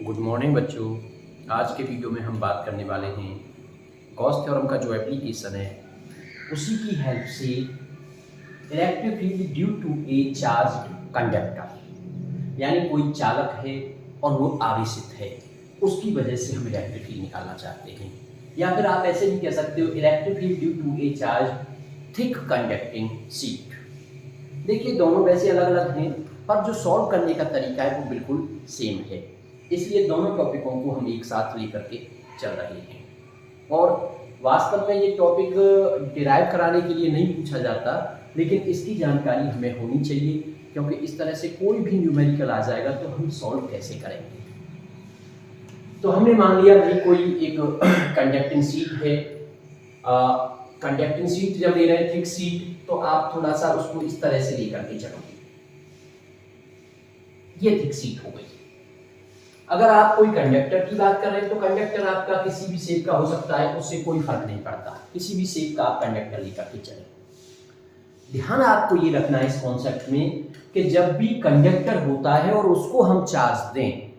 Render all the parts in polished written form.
Good morning बच्चों। आज के वीडियो में हम बात करने वाले हैं गॉस थ्योरम का जो एप्लीकेशन है उसी की हेल्प से electric field due to a charge conductor, यानी कोई चालक है और वो आवेशित है, उसकी वजह से हम इलेक्ट्रिक फील्ड निकालना चाहते हैं। या फिर आप ऐसे भी कह सकते हो electric field due to a charge thick conducting sheet. देखिए दोनों वैसे अलग अलग हैं पर जो सॉल्व करने का तरीका है वो बिल्कुल सेम है, इसलिए दोनों टॉपिकों को हम एक साथ लेकर के चल रहे हैं। और वास्तव में ये टॉपिक डिराइव कराने के लिए नहीं पूछा जाता, लेकिन इसकी जानकारी हमें होनी चाहिए, क्योंकि इस तरह से कोई भी न्यूमेरिकल आ जाएगा तो हम सॉल्व कैसे करेंगे। तो हमने मान लिया भाई कोई एक कंडक्टिंग शीट है। कंडक्टिंग शीट जब ले रहे हैं थिक शीट, तो आप थोड़ा सा उसको इस तरह से लेकर के चलोगे, ये थिक शीट हो गई। अगर आप कोई कंडक्टर की बात कर रहे हैं तो कंडक्टर आपका किसी भी शेप का हो सकता है, उससे कोई फर्क नहीं पड़ता, किसी भी शेप का आप कंडक्टर लेकर के चलें। ध्यान आपको ये रखना है इस कॉन्सेप्ट में कि जब भी कंडक्टर होता है और उसको हम चार्ज दें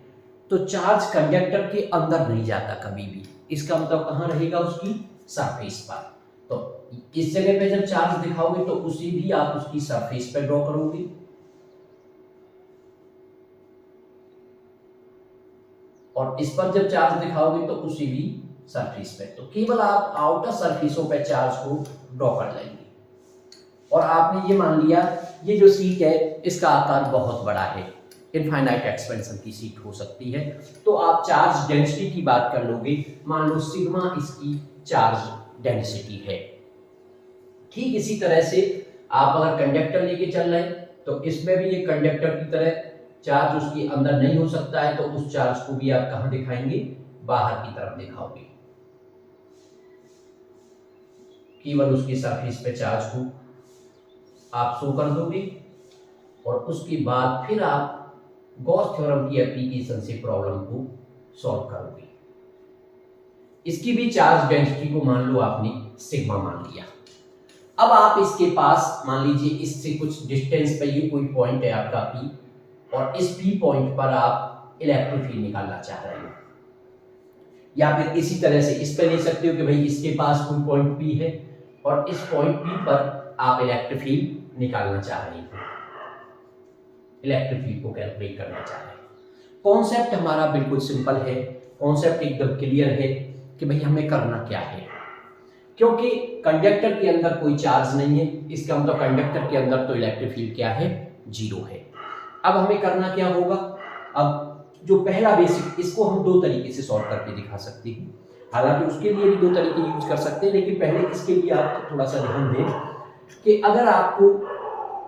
तो चार्ज कंडक्टर के अंदर नहीं जाता कभी भी। इसका मतलब कहाँ रहेगा, उसकी सरफेस पर। तो इस जगह पे जब चार्ज दिखाओगे तो उसे भी आप उसकी सरफेस पे ड्रॉ करोगे, और इस पर जब चार्ज दिखाओगे तो उसे भी सरफेस पे। तो केवल आप आउटर सरफेसों पे चार्ज को ड्रॉ कर लेंगे। और आपने ये मान लिया ये जो शीट है इसका आकार बहुत बड़ा है, इनफाइनाइट एक्सपेंशन की शीट हो सकती है, तो आप चार्ज डेंसिटी की बात कर लोगे। मान लो सिग्मा इसकी चार्ज डेंसिटी है। ठीक इसी तरह से आप अगर कंडक्टर लेके चल रहे हैं तो इसमें भी ये कंडक्टर की तरह चार्ज उसके अंदर नहीं हो सकता है, तो उस चार्ज को भी आप कहां दिखाएंगे, बाहर की तरफ दिखाओगे। केवल उसकी सरफेस पे चार्ज को आप शो कर दोगे, और उसके बाद फिर आप गॉस थ्योरम की एप्लीकेशन से प्रॉब्लम को सॉल्व करोगे। इसकी भी चार्ज डेंसिटी को मान लो आपने सिग्मा मान लिया। अब आप इसके पास मान लीजिए इससे कुछ डिस्टेंस पे ये कोई पॉइंट है आपका पी, और इस पी पॉइंट पर आप इलेक्ट्रिक फील्ड निकालना चाह रहे हो। या फिर इसी तरह से इस पे ले सकते हो कि भाई इसके पास कोई पॉइंट पी है और इस पॉइंट पी पर आप इलेक्ट्रिक फील्ड निकालना चाह रहे हो, इलेक्ट्रिक फील्ड को कैलकुलेट करना चाह रहे हैं। कॉन्सेप्ट हमारा बिल्कुल सिंपल है, कॉन्सेप्ट एकदम क्लियर है कि भाई हमें करना क्या है। क्योंकि कंडक्टर के अंदर कोई चार्ज नहीं है, इसका मतलब कंडक्टर के अंदर तो इलेक्ट्रिक फील्ड क्या है, जीरो है। अब हमें करना क्या होगा, अब जो पहला बेसिक, इसको हम दो तरीके से सॉल्व करके दिखा सकते हैं। हालांकि उसके लिए भी दो तरीके यूज कर सकते हैं, लेकिन पहले इसके लिए आप थोड़ा सा ध्यान दें कि अगर आपको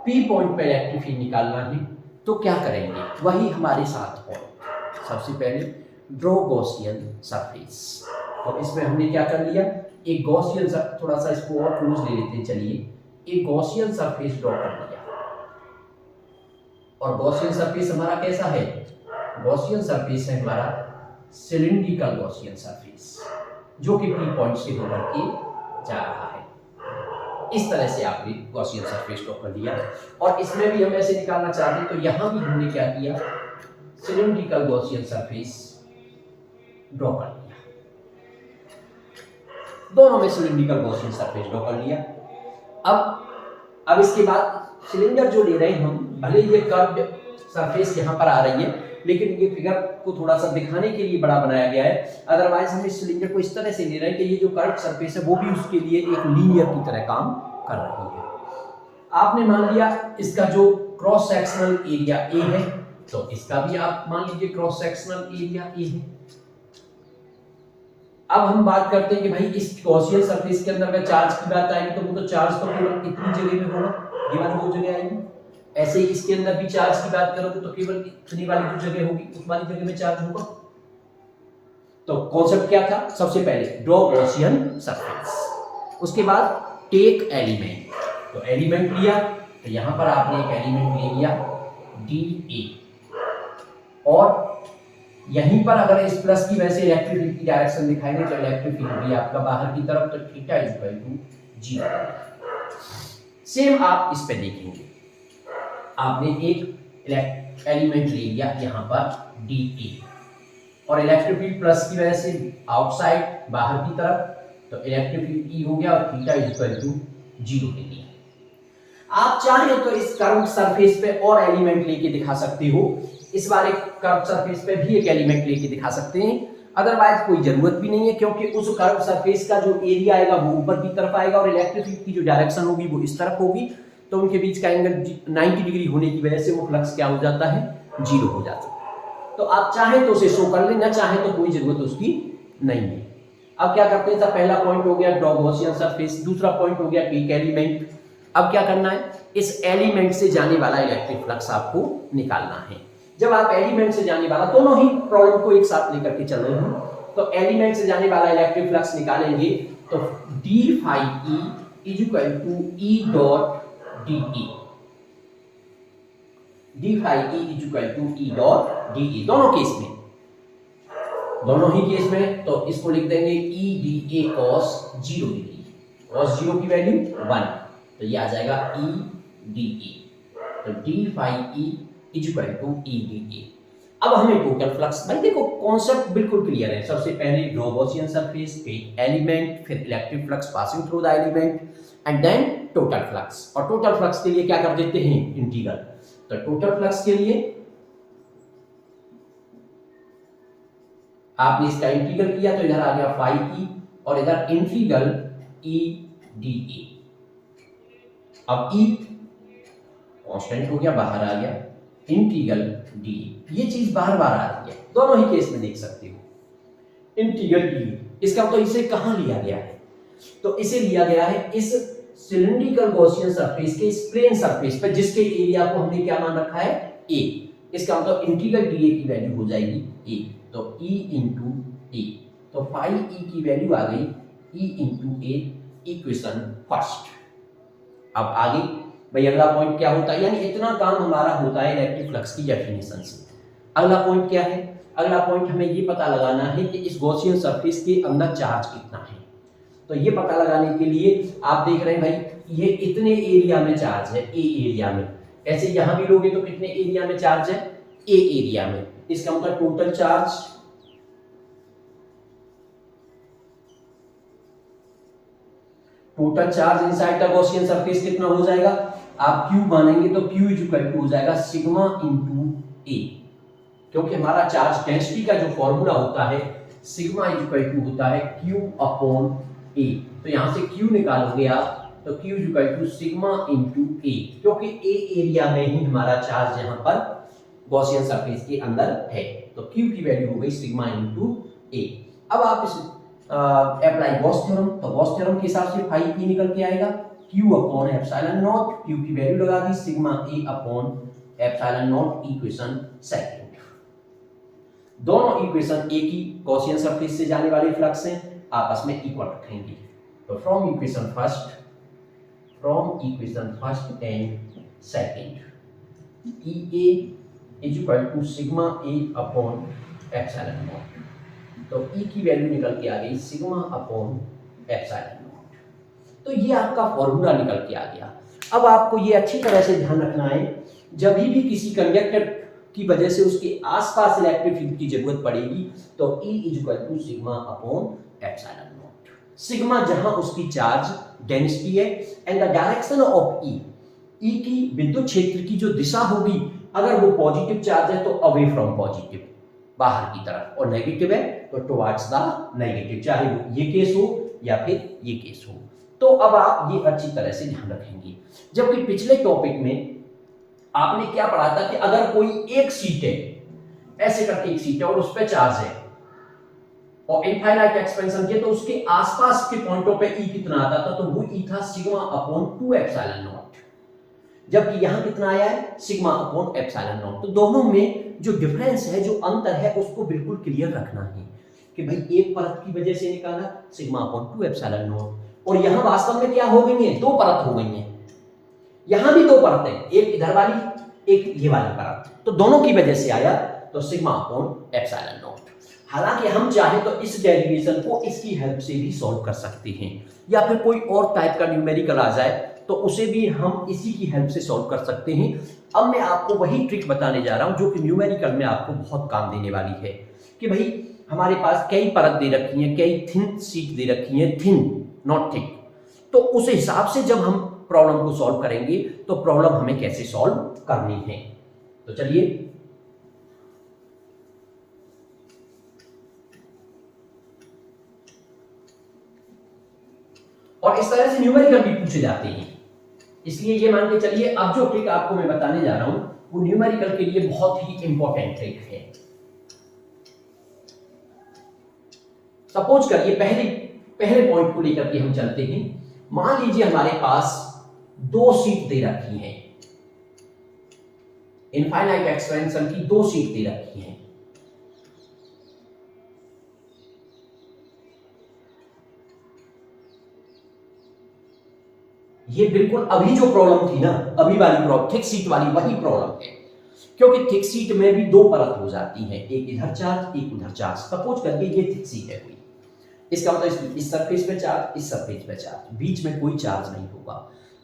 पी पॉइंट पर इलेक्ट्रिक फील्ड निकालना है तो क्या करेंगे, वही हमारे साथ पॉइंट। सबसे पहले ड्रॉ गॉसियन सरफेस। तो इसमें हमने क्या कर लिया, एक गॉसियन, थोड़ा सा इसको और क्लोज ले लेते हैं, चलिए एक गॉसियन सरफेस ड्रॉ कर लिया। और गॉसियन सरफेस हमारा कैसा है, गॉसियन सरफेस है हमारा सिलिंड्रिकल गॉसियन सरफेस, जो कि पी पॉइंट से होकर के जा रहा है। इस तरह से आपने गॉसियन सरफेस ड्रॉ कर लिया, और इसमें भी हम ऐसे निकालना चाहते हैं तो यहां भी हमने क्या किया, सिलिंड्रिकल गॉसियन सरफेस ड्रॉ कर लिया। दोनों में सिलिंड्रिकल गॉसियन सरफेस ड्रॉ कर लिया। अब इसके बाद सिलेंडर जो ले रहे हैं हम, भले ये कर्व्ड सरफेस यहाँ पर आ रही है, लेकिन ये फिगर को थोड़ा सा दिखाने के लिए बड़ा बनाया गया है। अदरवाइज हम इस सिलेंडर को इस तरह से ले रहे हैं कि ये जो कर्व्ड सरफेस है वो भी उसके लिए एक लीनियर की तरह काम कर रही है। आपने मान लिया इसका जो क्रॉस सेक्शनल एरिया ए है, तो इसका भी आप मान लीजिए क्रॉस सेक्शनल एरिया ए है। अब हम बात करते हैं कि भाई इस गॉसियन सरफेस के अंदर अगर चार्ज की बात आएगी तो वो तो चार्ज तो केवल इतनी जगह में होगा, ये वाली दो जगह आएगी। ऐसे ही इसके अंदर भी चार्ज की बात करोगे तो केवल इतनी वाली जो जगह होगी उस वाली जगह में चार्ज होगा। तो कॉन्सेप्ट क्या था, सबसे पहले ड्रॉ गॉसियन सरफेस, उसके बाद टेक एलिमेंट। तो एलिमेंट लिया, तो यहां पर आपने एक एलिमेंट ले लिया डी ए, और यहीं पर अगर इस प्लस की वजह से इलेक्ट्रिक फील्ड की डायरेक्शन दिखाएंगे तो इलेक्ट्रिक फील्ड भी आपका बाहर की तरफ, तो theta is equal to 0। Same आप इस पे देखेंगे, आपने एक एलिमेंट ले लिया यहां पर डी ए, और इलेक्ट्रिक फील्ड प्लस की वजह से आउटसाइड बाहर की तरफ, तो इलेक्ट्रिक फील्ड ई हो गया और theta is equal to 0 degree. आप चाहें तो इस कर्व सरफेस पे और एलिमेंट लेके दिखा सकते हो, इस बार एक कर्व सरफेस पे भी एक एलिमेंट लेके दिखा सकते हैं, अदरवाइज कोई जरूरत भी नहीं है, क्योंकि उस कर्व सरफेस का जो एरिया आएगा वो ऊपर की तरफ आएगा और इलेक्ट्रिक फील्ड की जो डायरेक्शन होगी वो इस तरफ होगी, तो उनके बीच का एंगल 90 डिग्री होने की वजह से वो फ्लक्स क्या हो जाता है, 0 हो जाता है। तो आप चाहें तो उसे शो कर लें, ना चाहें तो कोई जरूरत उसकी नहीं है। अब क्या करते हैं, सब पहला पॉइंट हो गया ड्रॉ गॉसियन सरफेस, दूसरा पॉइंट हो गया पिक एलिमेंट। अब क्या करना है, इस एलिमेंट से जाने वाला इलेक्ट्रिक फ्लक्स आपको निकालना है। जब आप एलिमेंट से जाने वाला, दोनों ही प्रॉब्लम को एक साथ लेकर के चल रहे हैं, तो एलिमेंट से जाने वाला इलेक्ट्रिक फ्लक्स निकालेंगे तो d phi E is equal to E dot d E, d phi E is equal to E dot d E, दोनों केस में, दोनों ही केस में। तो इसको लिख देंगे ई डी ए कॉस 0 डिग्री, कॉस 0 की वैल्यू 1, तो ये आ जाएगा ई डी ई, तो d phi E is equal to E d A. अब हमें टोटल फ्लक्स, भाई देखो कॉन्सेप्ट बिल्कुल क्लियर है, सबसे पहले ड्रॉ गॉसियन सरफेस पे एलिमेंट, फिर electric flux passing through the element and then total flux. और टोटल फ्लक्स के लिए क्या कर देते हैं, इंटीग्रल। तो टोटल फ्लक्स के लिए आपने इसका इंटीग्रल किया तो इधर आ गया फाई ई और इधर इंटीग्रल ई डी ए। अब ई कांस्टेंट हो गया, बाहर आ गया, इंटीग्रल डी, ये चीज बार बार आ रही है, दोनों ही केस में देख सकते हो। इंटीग्रल डी, इसका मतलब इसे कहां लिया गया है, तो इसे लिया गया है इस सिलिंड्रिकल गॉसियन सरफेस के इस प्लेन सरफेस पर, जिसके एरिया को हमने क्या मान रखा है, ए। इसका मतलब इंटीग्रल डी ए की वैल्यू हो जाएगी ए, तो ई इंटू ए, तो फाई ई की वैल्यू आ गई ई इंटू ए, इक्वेशन फर्स्ट। अब आगे भाई अगला पॉइंट क्या होता है, यानी इतना काम हमारा होता है इलेक्ट्रिक फ्लक्स की डेफिनेशन से। अगला पॉइंट क्या है, अगला पॉइंट हमें ये पता लगाना है कि इस गॉसियन सरफेस के अंदर चार्ज कितना है। तो ये पता लगाने के लिए आप देख रहे हैं भाई ये इतने एरिया में चार्ज है, ए एरिया में, ऐसे यहां भी लोगे तो कितने एरिया में चार्ज है, ए एरिया में। इसका मतलब total charge inside the Gaussian surface कितना हो जाएगा, आप Q मानेंगे तो Q इज इक्वल टू हो जाएगा सिग्मा इंटू ए, क्योंकि हमारा चार्ज डेंसिटी का जो फॉर्मूला होता है सिग्मा इज इक्वल टू होता है Q अपॉन ए। तो यहां से Q निकालोगे आप तो Q is equal to sigma into A, क्योंकि ए एरिया में ही हमारा चार्ज यहां पर गॉसियन सरफेस के अंदर है, तो Q की वैल्यू हो गई सिग्मा इंटू ए। अब आप इस अप्लाई गॉस थ्योरम, तो गॉस थ्योरम के हिसाब से फाई ई निकल के आएगा Q upon epsilon naught, Q की वैल्यू लगा दी sigma A upon epsilon naught, equation second. दोनों इक्वेशन ए की गॉसियन सरफेस से जाने वाले फ्लक्स हैं, आपस में इक्वल रखेंगे। तो from equation first and second E A is equal to sigma A upon epsilon naught, तो ई की वैल्यू निकल के आ गई सिग्मा अपॉन एप्सिलॉन नॉट। तो ये आपका फॉर्मूला निकल के आ गया। अब आपको ये अच्छी तरह से ध्यान रखना है, जब भी किसी कंडक्टर की वजह से उसके आसपास इलेक्ट्रिक फील्ड की जरूरत पड़ेगी तो E is equal to sigma upon epsilon naught. Sigma जहां उसकी चार्ज डेंसिटी है and the direction of E, E की विद्युत क्षेत्र की जो दिशा होगी, अगर वो पॉजिटिव चार्ज है तो अवे फ्रॉम पॉजिटिव, बाहर की तरफ, और नेगेटिव है तो टुवर्ड्स द नेगेटिव, चाहे वो ये केस हो या फिर ये केस हो। तो अब आप ये अच्छी तरह से ध्यान रखेंगे। जबकि पिछले टॉपिक में आपने क्या पढ़ा था कि अगर कोई एक सीट है, ऐसे करके एक सीट है और उस पर चार्ज है और इनफाइनाइट एक्सपेंशन किया, तो उसके आसपास के पॉइंटों पे ई कितना आता था, तो वो ई था सिग्मा अपॉन 2 एप्सिलॉन नॉट, जबकि यहां कितना आया है सिग्मा अपॉन एप्सिलॉन नॉट। तो दोनों में जो डिफरेंस है, जो अंतर है, उसको बिल्कुल क्लियर रखना है कि भाई एक परत की वजह से निकाला सिग्मा अपॉन 2 एप्सिलॉन नॉट, और यहां वास्तव में क्या हो गई है, 2 परत हो गई है, यहां भी 2 परतें, एक इधर वाली एक ये वाली परत, तो दोनों की वजह से आया तो सिग्मा अपॉन एप्सिलॉन नॉट। हालांकि हम चाहे तो इस डेरिवेशन को इसकी हेल्प से भी सॉल्व कर सकते हैं, या फिर कोई और टाइप का न्यूमेरिकल आ जाए तो उसे भी हम इसी की हेल्प से सॉल्व कर सकते हैं। अब मैं आपको वही ट्रिक बताने जा रहा हूं जो कि न्यूमेरिकल में आपको बहुत काम देने वाली है, कि भाई हमारे पास कई परत दे रखी है, कई थिन शीट दे रखी है, थिन नॉट थिक, तो उस हिसाब से जब हम प्रॉब्लम को सॉल्व करेंगे तो प्रॉब्लम हमें कैसे सॉल्व करनी है। तो चलिए और इस तरह से न्यूमेरिकल भी पूछे जाते हैं, इसलिए ये मान के चलिए अब जो ट्रिक आपको मैं बताने जा रहा हूं वो न्यूमेरिकल के लिए बहुत ही इंपॉर्टेंट ट्रिक है। सपोज करिए पहले पॉइंट को लेकर के हम चलते हैं। मान लीजिए हमारे पास दो शीट दे रखी है, इनफाइनाइट एक्सपेंशन की दो शीट दे रखी है। ये बिल्कुल अभी जो प्रॉब्लम थी ना, अभी वाली प्रॉब्लम थिक शीट वाली वही प्रॉब्लम है, क्योंकि थिक शीट में भी दो परत हो जाती है, एक इधर चार्ज एक उधर चार्ज। सपोज करके ये थिक शीट है कोई, इसका मतलब इस सरफेस पे चार्ज, इस सरफेस पे चार्ज, बीच में कोई चार्ज नहीं होगा।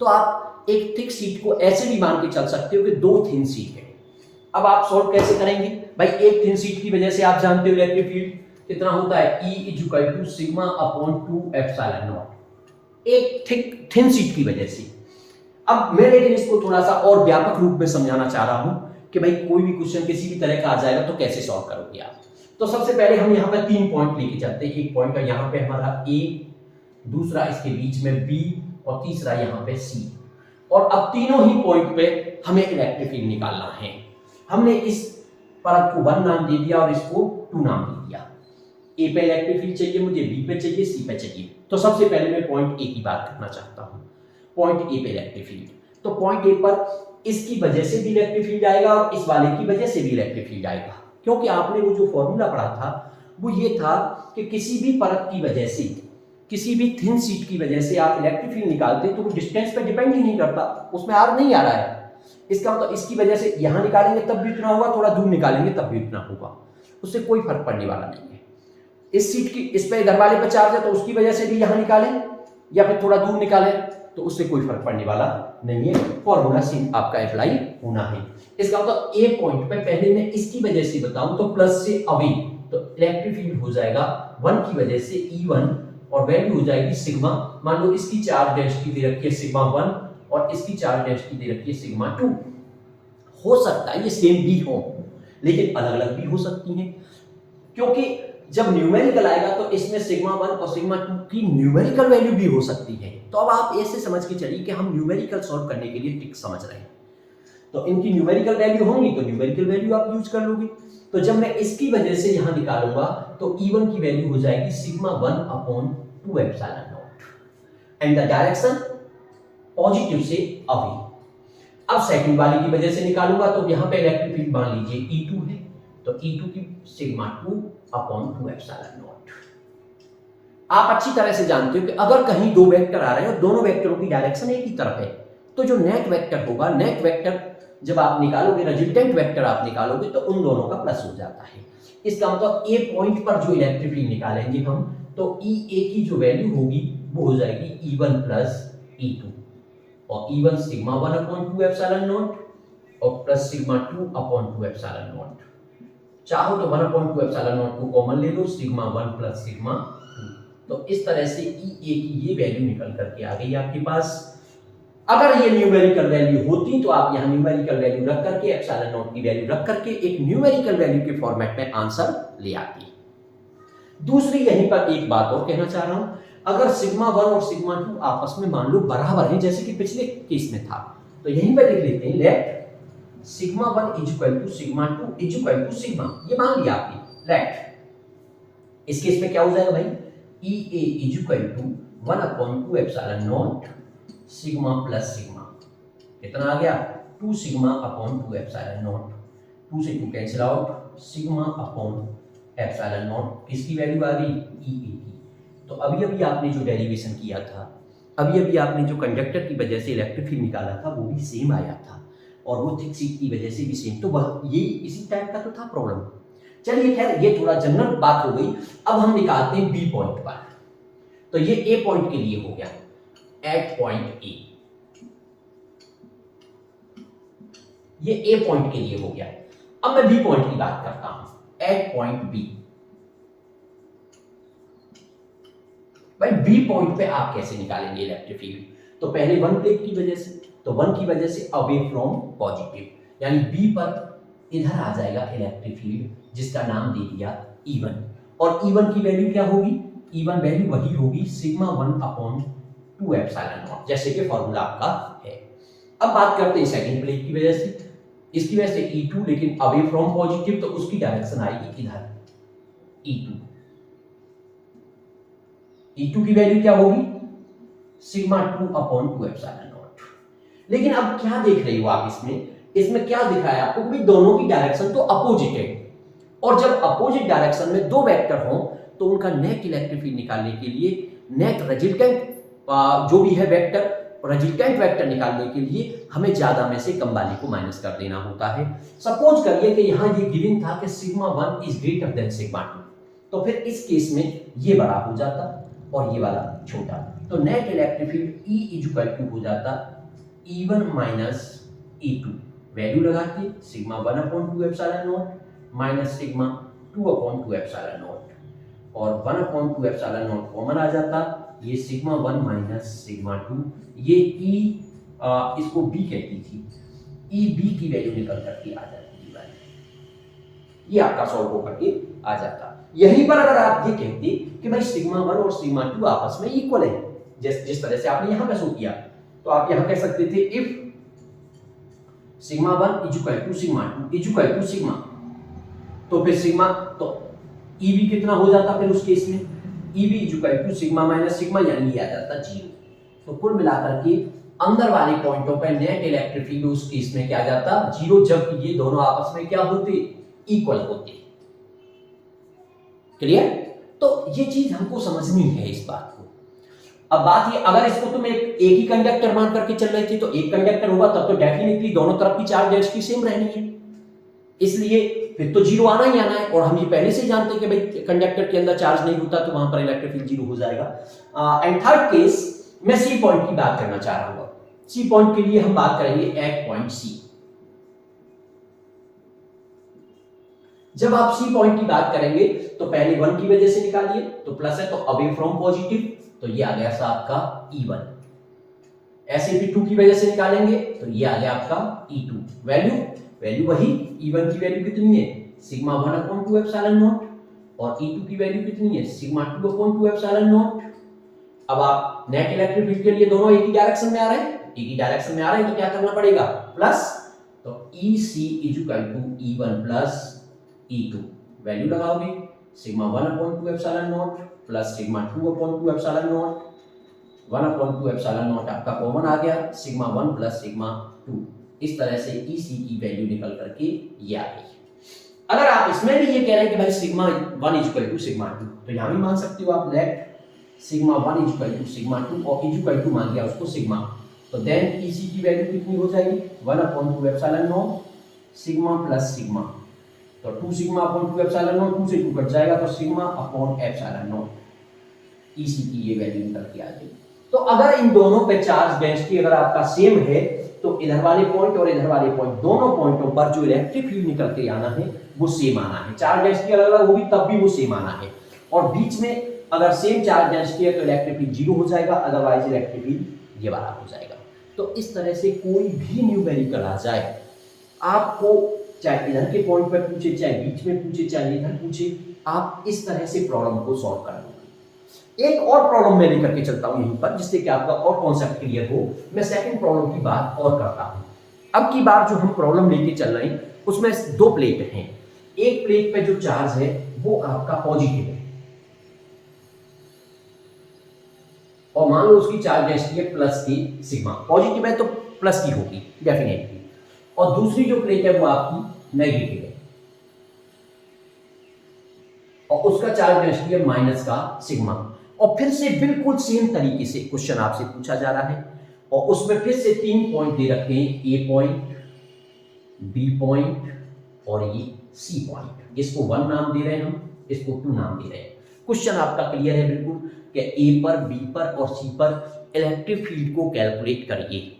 तो आप एक थिक शीट को ऐसे भी मान के चल सकते हो कि दो थिन शीट है। अब आप सॉल्व कैसे करेंगे भाई? एक थिन शीट की वजह से आप जानते हो इलेक्ट्रिक फील्ड कितना होता है, E = sigma upon 2 epsilon not, एक थिन शीट की वजह से। अब मैं लेकिन इसको थोड़ा सा और व्यापक रूप में समझाना चाह रहा हूं कि भाई कोई भी क्वेश्चन किसी भी तरह का आ जाएगा तो कैसे सॉल्व करोगे आप। तो सबसे पहले हम यहाँ पे 3 पॉइंट लेके चलते हैं। एक पॉइंट है यहाँ पे हमारा A, दूसरा इसके बीच में B और तीसरा यहाँ पे C। और अब तीनों ही पॉइंट पे हमें इलेक्ट्रिक फील्ड निकालना है। हमने इस परत को 1 नाम दे दिया और इसको 2 नाम दे दिया। A पे इलेक्ट्रिक फील्ड चाहिए मुझे, B पे चाहिए, C पे चाहिए। तो सबसे पहले मैं पॉइंट A की बात करना चाहता हूँ। पॉइंट A पे इलेक्ट्रिक फील्ड, तो पॉइंट A पर इसकी वजह से भी इलेक्ट्रिक फील्ड आएगा और इस वाले की वजह से भी इलेक्ट्रिक फील्ड आएगा, क्योंकि आपने वो जो फॉर्मूला पढ़ा था वो ये था कि किसी भी परत की वजह से, किसी भी थिन शीट की वजह से आप इलेक्ट्रिक फील्ड निकालते तो वो डिस्टेंस पे डिपेंड ही नहीं करता, उसमें आर नहीं आ रहा है। इसका मतलब इसकी वजह से यहां निकालेंगे तब भी उतना होगा, थोड़ा दूर निकालेंगे तब भी उतना होगा, उससे कोई फर्क पड़ने वाला नहीं है। इस सीट की, इस पे इधर वाले पे चार्ज है तो उसकी वजह से भी यहां निकालें या फिर थोड़ा दूर निकालें तो उससे कोई फर्क पड़ने वाला नहीं है। फॉर्मूला सेम आपका अप्लाई होना है। इसका मतलब ए पॉइंट पे पहले मैं इसकी वजह से बताऊं तो प्लस से अवे, तो इलेक्ट्रिक फील्ड हो जाएगा 1 की वजह से E1 और वैल्यू हो जाएगी सिग्मा। मान लो इसकी चार्ज डेंसिटी दे रखी है सिग्मा 1 और इसकी चार्ज डेंसिटी दे रखी है सिग्मा 2। हो सकता है ये सेम भी हो लेकिन अलग अलग भी हो सकती हैं, क्योंकि जब न्यूमेरिकल आएगा तो इसमें सिग्मा 1 और सिग्मा 2 की न्यूमेरिकल वैल्यू भी हो सकती है। तो अब आप ऐसे समझ के चलिए कि हम न्यूमेरिकल सॉल्व करने के लिए ट्रिक समझ रहे हैं, तो इनकी न्यूमेरिकल वैल्यू होंगी तो न्यूमेरिकल वैल्यू आप यूज कर लोगे। तो जब मैं इसकी वजह से यहां निकालूंगा तो E1 की वैल्यू हो जाएगी sigma 1 upon 2 epsilon not and the direction positive से अवे। अब सेकंड वाली की वजह से निकालूंगा तो यहां पे इलेक्ट्रिक फील्ड मान लीजिए E2 है, तो E2 की सिग्मा 2 अपॉन 2 एप्सिलॉन नॉट। आप अच्छी तरह से जानते हो कि अगर कहीं दो वेक्टर आ रहे हैं और दोनों वेक्टरों की डायरेक्शन एक ही तरफ है तो जो नेट वेक्टर होगा, नेट वेक्टर जब आप निकालोगे, रिजल्टेंट वेक्टर आप निकालोगे तो उन दोनों का प्लस हो जाता है। इसका मतलब ए पॉइंट पर जो इलेक्ट्रिक फील्ड निकालेंगे हम तो E की जो वैल्यू होगी वो हो जाएगी E1 प्लस E2 और E1 sigma 1 upon 2 epsilon naught और plus sigma 2 upon 2 epsilon naught. चाहो तो 1 अपॉन 2 एप्सिलॉन नॉट को कॉमन ले लो, सिग्मा 1 प्लस सिग्मा 2। तो इस तरह से E की ये वैल्यू निकल करके आ गई आपके पास। अगर ये न्यूमेरिकल वैल्यू होती तो आप यहां न्यूमेरिकल वैल्यू रख करके, एप्सिलॉन नॉट की वैल्यू रख करके एक न्यूमेरिकल वैल्यू के फॉर्मेट में आंसर ले आती। दूसरी यहीं पर एक बात और कहना चाह रहा हूं, अगर सिग्मा 1 और सिग्मा 2 आपस में मान लो बराबर हैं जैसे कि पिछले केस में था, तो यहीं पर लिख लेते हैं let sigma 1 equal to sigma 2 equal to sigma. ये मान लिया आपने, लेट इस केस में क्या हो जाएगा भाई, EA equal to 1 upon 2 epsilon naught sigma plus sigma, कितना आ गया 2 सिग्मा अपॉन 2 एप्सिलॉन नॉट, 2 से 2 cancel out, sigma upon epsilon not किसकी वैल्यू आ गई, EA की। तो अभी अभी आपने जो डेरिवेशन किया था, अभी अभी आपने जो कंडक्टर की वजह से इलेक्ट्रिक फील्ड निकाला था वो भी सेम आया था और वो थिक शीट की वजह से भी सेम, तो वह ये इसी टाइप का तो था प्रॉब्लम। चलिए खैर ये थोड़ा जनरल बात हो गई। अब हम निकालते हैं बी पॉइंट पर। तो ये ए पॉइंट के लिए हो गया, एट पॉइंट ए, ये ए पॉइंट के लिए हो गया। अब मैं बी पॉइंट की बात करता हूं, एट पॉइंट बी। भाई बी पॉइंट पे आप कैसे निकालेंगे इलेक्ट्रिक फील्ड? तो पहले वन प्लेट की वजह से, तो वन की वजह से अवे फ्रॉम पॉजिटिव, यानी बी पर इधर आ जाएगा इलेक्ट्रिक फील्ड जिसका नाम दे दिया E1, और E1 की वैल्यू क्या होगी? E1 वैल्यू वही होगी सिग्मा 1/2 एप्सिलॉन नॉट, जैसे कि फॉर्मूला आपका है। अब बात करते हैं सेकंड प्लेट की वजह से, इसकी वजह से E2 लेकिन अवे फ्रॉम पॉजिटिव, तो उसकी डायरेक्शन आएगी इधर E2। E2 की वैल्यू क्या होगी? Sigma 2/2 epsilon naught. लेकिन अब क्या देख रहे हो आप इसमें? इसमें क्या दिखाया आपको कि दोनों की डायरेक्शन तो अपोजिट है, और जब अपोजिट डायरेक्शन में दो वेक्टर हों तो उनका नेट इलेक्ट्रिक फील्ड निकालने के लिए, नेट रिजल्टेंट जो भी है वेक्टर, रिजल्टेंट वेक्टर निकालने के लिए हमें ज्यादा में से कम वाले को माइनस कर देना होता है। सपोज करिए कि यहाँ ये गिवन था कि sigma 1 is greater than sigma 2, तो फिर इस केस में ये बड़ा हो जाता और ये वाला छोटा, तो net electric field E equal to हो जाता E1 माइनस E2, वैल्यू लगा के sigma 1/2 epsilon naught minus sigma 2/2 epsilon naught, और 1/2 एप्सिलॉन नॉट कॉमन आ जाता, ये सिग्मा 1 माइनस सिग्मा 2, ये E इसको B कहती थी, E B की वैल्यू निकल करके आ जाती है, ये आपका सॉल्व होकर के आ जाता। यहीं पर अगर आप ये कहते कि भाई सिग्मा 1 और सिग्मा 2 आपस में इक्वल है, जिस तरह से आपने यहां पे शो किया, तो आप यहां कह सकते थे if sigma 1 equal to sigma 2 equal to sigma, तो फिर सिग्मा, तो EB कितना हो जाता फिर उस केस में? EB equal to sigma minus sigma, यानी ये आ जाता 0। तो कुल मिलाकर के अंदर वाले पॉइंटों पे नेट इलेक्ट्रिक फील्ड उस केस में क्या आ जाता? 0, जब ये दोनों आपस में क्या होते? इक्वल होते। क्लियर? तो ये चीज हमको समझनी है इस बात को। अब बात ये, अगर इसको तुम एक ही कंडक्टर मान करके चल रहे थे, तो एक कंडक्टर होगा तब तो डेफिनेटली दोनों तरफ की चार्ज डेंसिटी सेम रहनी है, इसलिए फिर तो 0 आना ही आना है। और हम ये पहले से जानते हैं कि भाई कंडक्टर के अंदर चार्ज नहीं होता तो वहां पर इलेक्ट्रिक फील्ड 0 हो जाएगा। एंड थर्ड केस, मैं सी पॉइंट की बात करना चाह रहा हूं। सी पॉइंट के लिए हम बात करेंगे एट पॉइंट सी। जब आप सी पॉइंट की बात करेंगे तो पहले 1 की वजह से निकालिए, तो प्लस है तो अवे फ्रॉम पॉजिटिव, तो ये आ गया आपका E1। ऐसे भी 2 की वजह से निकालेंगे तो ये आ गया आपका E2। वैल्यू वही, E1 की वैल्यू कितनी है? सिग्मा 1/2 एप्सिलॉन नॉट, और E2 की वैल्यू कितनी है? Sigma 2/2 epsilon not. अब आप नेट इलेक्ट्रिक फील्ड के लिए दोनों एक ही डायरेक्शन में आ रहे हैं, तो क्या करना पड़ेगा? प्लस, तो EC equal to E1 plus E2, value लगाओगे sigma 1/2 epsilon naught plus sigma 2/2 epsilon naught, 1/2 epsilon naught आपका कॉमन आ गया, सिग्मा 1 प्लस सिग्मा 2, इस तरह से EC की वैल्यू निकल करके ये आ गई। अगर आप इसमें भी ये कह रहे हैं कि भाई सिग्मा 1 इक्वल टू सिग्मा 2, तो यहां भी मान सकते हो आप let sigma 1 equal to sigma 2 और इक्वल टू मान लिया उसको सिग्मा, तो देन EC की वैल्यू कितनी हो जाएगी? 1/2 epsilon naught sigma plus sigma, तो 2 सिग्मा अपॉन 2 एप्सिलॉन नॉट, 2 से 2 कट जाएगा तो sigma upon epsilon not, EC की ये वैल्यू निकल के आ जाएगी। तो अगर इन दोनों पे चार्ज डेंसिटी अगर आपका सेम है, तो इधर वाले पॉइंट और इधर वाले पॉइंट, दोनों पॉइंटों पर जो इलेक्ट्रिक फील्ड निकल के आना है वो सेम आना है। चार्ज डेंसिटी अलग अलग होगी तब भी वो सेम आना है, और बीच में अगर सेम चार्ज डेंसिटी है तो इलेक्ट्रिक फील्ड 0 हो जाएगा, अदरवाइज इलेक्ट्रिक फील्ड ये वाला हो जाएगा। तो इस तरह से कोई भी न्यूमेरिकल आ जाए, आपको चाहे इधर के पॉइंट पर पूछे, चाहे बीच में पूछे, चाहे इधर पूछे, आप इस तरह से प्रॉब्लम को सॉल्व कर लोगे। एक और प्रॉब्लम मैं लेकर के चलता हूं यहीं पर, जिससे कि आपका और कॉन्सेप्ट क्लियर हो। मैं सेकंड प्रॉब्लम की बात और करता हूं। अब की बार जो हम प्रॉब्लम लेके चल रहे हैं उसमें 2 प्लेट हैं। एक प्लेट पे जो चार्ज है वो आपका पॉजिटिव है, और मान लो उसकी चार्ज डेंसिटी है प्लस की सिग्मा, पॉजिटिव है तो प्लस की होगी डेफिनेटली, और दूसरी जो प्लेट है वो आपकी नेगेटिव है और उसका चार्ज डेंसिटी है माइनस का सिग्मा। और फिर से बिल्कुल सेम तरीके से क्वेश्चन आपसे पूछा जा रहा है, और उसमें फिर से 3 पॉइंट दे रखे हैं, ए पॉइंट, बी पॉइंट और ये सी पॉइंट। इसको 1 नाम दे रहे हैं हम, इसको 2 नाम दे रहे हैं। क्वेश्चन आपका क्लियर है बिल्कुल कि ए पर, बी पर और सी पर इलेक्ट्रिक फील्ड को कैलकुलेट करिए।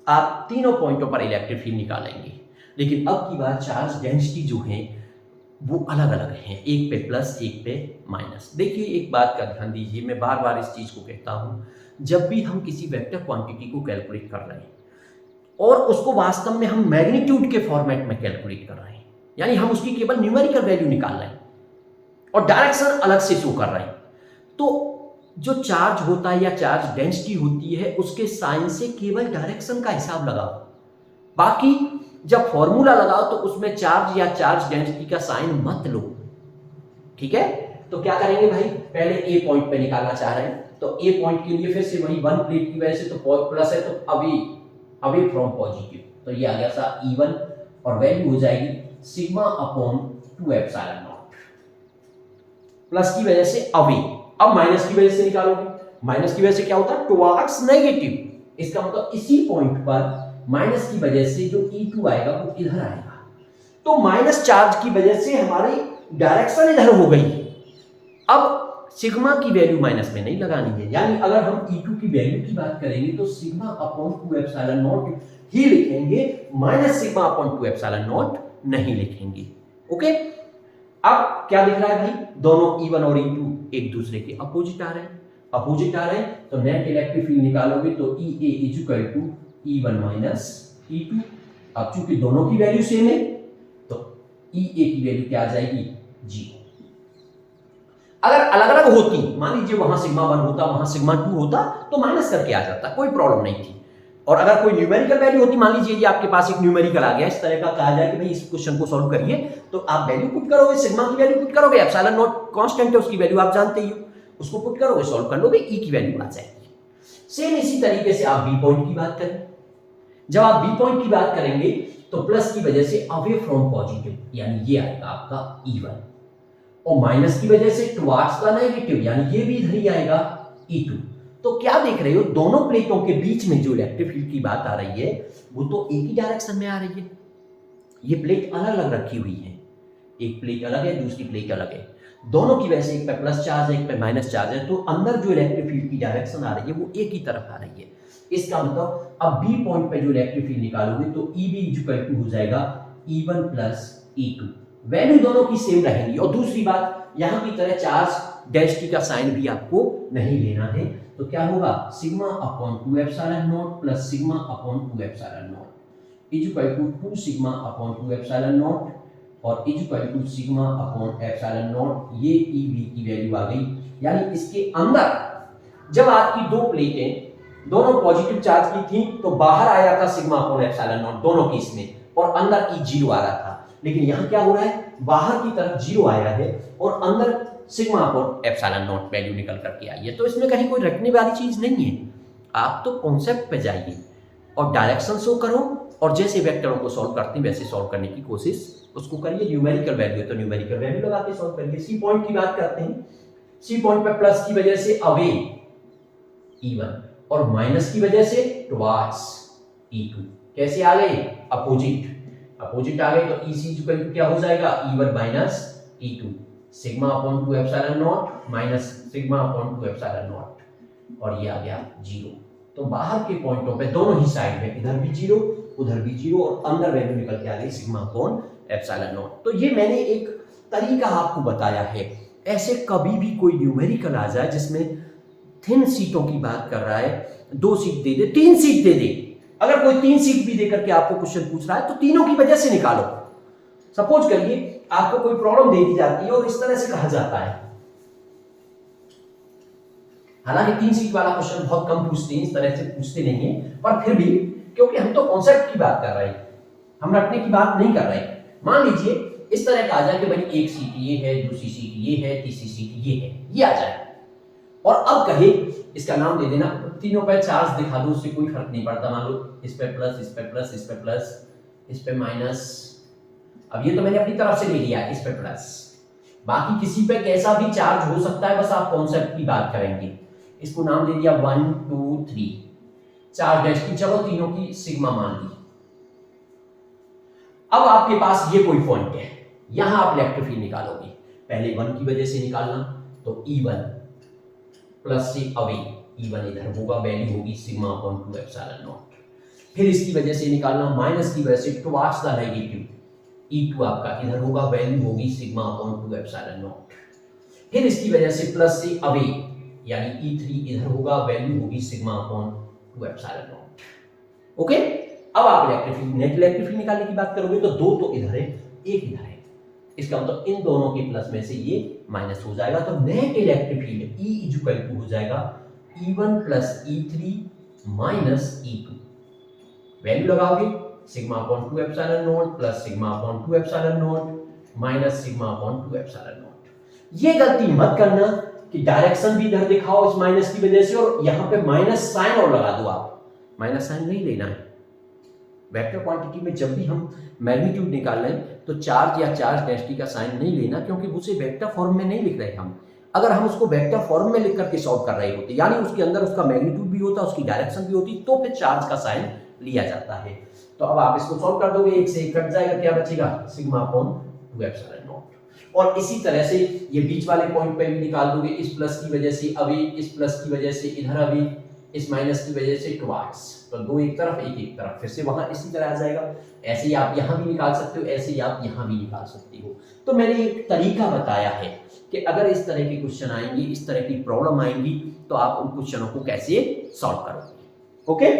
आप तीनों पॉइंटों पर इलेक्ट्रिक फील्ड निकालेंगे, लेकिन अब की बात चार्ज डेंसिटी जो है वो अलग अलग हैं, एक पे प्लस एक पे माइनस। देखिए एक बात का ध्यान दीजिए, मैं बार बार इस चीज़ को कहता हूँ, जब भी हम किसी वेक्टर क्वांटिटी को कैलकुलेट कर रहे हैं और उसको वास्तव में हम मैग्नीट्यूड के फॉर्मेट में कैलकुलेट कर रहे हैं, यानी हम उसकी केवल न्यूमेरिकल वैल्यू निकाल रहे हैं और डायरेक्शन अलग से शो कर रहे हैं, तो जो चार्ज होता है या चार्ज डेंसिटी होती है उसके साइन से केवल डायरेक्शन का हिसाब लगाओ, बाकी जब फॉर्मूला लगाओ तो उसमें चार्ज या चार्ज डेंसिटी का साइन मत लो, ठीक है। तो क्या करेंगे भाई, पहले ए पॉइंट पे निकालना चाह रहे हैं, तो ए पॉइंट के लिए फिर से वही वन प्लेट की वजह से तो प्लस है, तो अवे फ्रॉम पॉजिटिव, तो ये आ गया सा E1 और वैल्यू हो जाएगी sigma upon 2 epsilon naught, plus की वजह से अवे। अब माइनस की वजह से निकालोगे, माइनस की वजह से क्या होता है, टुवर्ड्स नेगेटिव, इसका मतलब इसी पॉइंट पर माइनस की वजह से जो E2 आएगा वो इधर आएगा, तो माइनस चार्ज की वजह से हमारी डायरेक्शन इधर हो गई। अब सिग्मा की वैल्यू माइनस में नहीं लगानी है, यानी अगर हम E2 की वैल्यू की बात करेंगे तो सिग्मा अपॉन 2 एप्सिलॉन नॉट ही लिखेंगे, minus sigma upon 2 epsilon naught नहीं लिखेंगे। ओके, अब क्या दिख रहा है भाई, दोनों E1 और E2 एक दूसरे के अपोजिट आ रहे हैं, अपोजिट आ रहे हैं, तो नेट इलेक्ट्रिक फील्ड निकालोगे तो EA is equal to E1 minus E2। अब चूंकि दोनों की वैल्यू सेम है तो EA की वैल्यू क्या आ जाएगी, 0। अगर अलग अलग होती, मान लीजिए वहां सिग्मा 1 होता वहां सिग्मा 2 होता तो माइनस करके आ जाता, कोई प्रॉब्लम नहीं थी। और अगर कोई न्यूमेरिकल वैल्यू होती, मान लीजिए आपके पास एक न्यूमेरिकल आ गया, इस तरह का कहा जाए कि भाई इस क्वेश्चन को सॉल्व करिए, तो आप वैल्यू पुट करोगे, सिग्मा की वैल्यू पुट करोगे, एप्सिलॉन नॉट कांस्टेंट है उसकी वैल्यू आप जानते ही हो, उसको पुट करोगे, सॉल्व कर लोगे, ई की वैल्यू आ जाएगी। सेम इसी तरीके से आप बी पॉइंट की बात करें, जब आप बी पॉइंट की बात करेंगे तो प्लस की वजह से अवे फ्रॉम पॉजिटिव, यानी ये आएगा आपका E1, और माइनस की वजह से टुवर्ड्स द नेगेटिव, यानी ये भी इधर ही आएगा E2। तो क्या देख रहे हो, दोनों प्लेटों के बीच में जो इलेक्ट्रिक फील्ड की बात आ रही है वो तो एक ही डायरेक्शन में आ रही है। ये प्लेट अलग अलग रखी हुई है, एक प्लेट अलग है दूसरी प्लेट अलग है, दोनों की वजह से एक पे प्लस चार्ज है एक पे माइनस चार्ज है, तो अंदर जो इलेक्ट्रिक फील्ड की डायरेक्शन आ रही है वो एक ही तरफ आ रही है। इसका मतलब अब बी पॉइंट पे जो इलेक्ट्रिक फील्ड निकालोगे तो EB इक्वल टू हो जाएगा E1 प्लस E2, वैल्यू दोनों की सेम रहेंगी। और दूसरी बात, यहां की तरह चार्ज डेंसिटी का साइन भी आपको नहीं लेना है, तो क्या होगा, sigma upon 2 epsilon naught plus sigma upon 2 epsilon naught is equal to 2 sigma upon 2 epsilon naught और is equal to sigma upon epsilon naught, ये EB की वैल्यू आ गई। यानी इसके अंदर जब आपकी दो प्लेटें दोनों पॉजिटिव चार्ज की थी तो बाहर आया था सिग्मा अपॉन एप्सिलॉन नॉट दोनों केस में, और अंदर E0 आ रहा था, लेकिन यहां क्या हो रहा है, बाहर की तरफ 0 आया है और अंदर sigma upon epsilon not value निकल करके आई है। तो इसमें कहीं कोई रटने वाली चीज नहीं है, आप तो कॉन्सेप्ट पे जाइए और डायरेक्शन शो करो, और जैसे वेक्टरों को सॉल्व करते हैं वैसे सॉल्व करने की कोशिश उसको करिए। न्यूमेरिकल वैल्यू है तो न्यूमेरिकल वैल्यू लगा के सॉल्व करिए। सी पॉइंट की बात करते हैं, सी पॉइंट पे प्लस की वजह से अवे E1 और माइनस की वजह से टुवर्ड्स E2, कैसे आ गए, अपोजिट अपोजिट आ गए, तो EC इक्वल टू क्या हो जाएगा, E1 minus E2, sigma upon 2 epsilon naught minus sigma upon 2 epsilon naught, और ये आ गया 0। तो बाहर के पॉइंटों पे दोनों ही साइड में इधर भी 0 उधर भी 0 और अंदर वैल्यू निकल के आ गई सिग्मा अपॉन एप्सिलॉन नॉट। तो ये मैंने एक तरीका आपको बताया है। ऐसे कभी भी कोई न्यूमेरिकल आ जाए जिसमें थिन सीटों की बात कर रहा है, 2 सीट दे दे 3 सीट दे दे, अगर कोई 3 सीट भी देकर के आपको क्वेश्चन पूछ रहा है तो तीनों की वजह से निकालो। सपोज करिए आपको कोई प्रॉब्लम दे दी जाती है और इस तरह से कहा जाता है, हालांकि 3 सीट वाला क्वेश्चन बहुत कम पूछते हैं, इस तरह से पूछते नहीं है, पर फिर भी क्योंकि हम तो कॉन्सेप्ट की बात कर रहे हैं, हम रखने की बात नहीं कर रहे हैं। मान लीजिए इस तरह का आ जाए कि भाई एक सीट ये है, दूसरी सीट ये है, तीसरी सीट ये है, ये आ जाए, और अब कहे इसका नाम दे देना, तीनों पे चार्ज दिखा दो, उससे कोई फर्क नहीं पड़ता, मान लो इस पे प्लस इस पे प्लस इस पे प्लस इस पे माइनस, अब ये तो मैंने अपनी तरफ से ले लिया इस पे प्लस, बाकी किसी पे कैसा भी चार्ज हो सकता है, बस आप कॉन्सेप्ट की बात करेंगे। इसको नाम दे दिया 1 2 3 चार्ज डेंसिटी, चलो तीनों की सिग्मा मान ली। अब आपके पास ये कोई पॉइंट है, यहां आप इलेक्ट्रिक फील्ड निकालोगे, पहले 1 की वजह से निकालना, तो E1 प्लस से अवे, E1 इधर होगा, वैल्यू होगी सिग्मा अपॉन 2 एप्सिलॉन नॉट। फिर इसकी वजह से निकालना माइनस की वजह से टुवर्ड्स द नेगेटिव, E2 आपका इधर होगा, वैल्यू होगी सिग्मा अपॉन 2 एप्सिलॉन नॉट। फिर इसकी वजह से प्लस से अवे यानी E3 इधर होगा, वैल्यू होगी sigma upon 2 epsilon not. Okay, अब आप electric field, net electric field निकालने की बात करोगे तो दो तो इधर है, एक इधर है, इसका मतलब इन दोनों के प्लस में से ये माइनस हो जाएगा, तो net electric field E equal to हो जाएगा E1 plus E3 minus E2। Value लगाओगे sigma upon 2 epsilon naught plus sigma upon 2 epsilon naught minus sigma upon 2 epsilon naught. ये गलती मत करना कि डायरेक्शन भी इधर दिखाओ इस माइनस की वजह से और यहां पे माइनस साइन और लगा दो। आप माइनस साइन नहीं लेना है। वेक्टर क्वांटिटी में जब भी हम मैग्नीट्यूड निकाल रहे हैं तो चार्ज या चार्ज डेंसिटी का साइन नहीं लेना, क्योंकि उसे वेक्टर फॉर्म में नहीं लिख रहे हम। अगर हम उसको वेक्टर फॉर्म में लिख करके सॉल्व कर रहे होते, यानी उसके अंदर उसका मैग्नीट्यूड भी होता, उसकी डायरेक्शन भी होती, तो फिर चार्ज का साइन लिया जाता है। तो अब आप इसको सॉल्व कर दोगे, एक से एक कट जाएगा, क्या बचेगा सिग्मा अपॉन 2 एप्सिलॉन नॉट। और इसी तरह से ये बीच वाले पॉइंट पे भी निकाल दोगे, इस प्लस की वजह से अभी, इस प्लस की वजह से इधर अभी, इस माइनस की वजह से ट्वाइस, तो दो एक तरफ एक एक तरफ, फिर से वहां इसी तरह आ जाएगा। ऐसे ही आप यहां भी निकाल सकते हो, ऐसे ही आप यहां भी निकाल सकते हो। तो मैंने एक तरीका बताया है कि अगर इस तरह के क्वेश्चन आएंगे, इस तरह की प्रॉब्लम आएंगी, तो आप उन क्वेश्चनों को कैसे सॉल्व करोगे। ओके,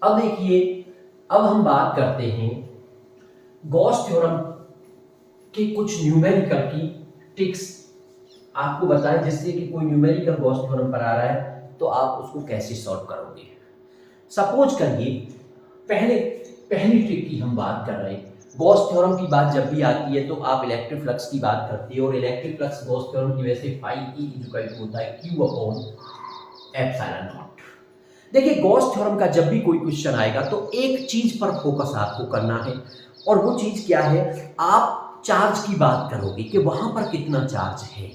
अब देखिए, अब हम बात करते हैं गॉस थ्योरम के कुछ न्यूमेरिकल की ट्रिक्स आपको बताएं, जिससे कि कोई न्यूमेरिकल गॉस थ्योरम पर आ रहा है तो आप उसको कैसे सॉल्व करोगे। सपोज करिए पहली ट्रिक की हम बात कर रहे हैं। गॉस थ्योरम की बात जब भी आती है तो आप इलेक्ट्रिक फ्लक्स की बात करते हो, और इलेक्ट्रिक फ्लक्स गॉस थ्योरम की वजह से फाई ई इक्वल होता है Q अपॉन एप्सिलॉन नॉट। देखिए, गॉस थ्योरम का जब भी कोई क्वेश्चन आएगा तो एक चीज पर फोकस आपको करना है, और वो चीज क्या है, आप चार्ज की बात करोगे कि वहां पर कितना चार्ज है,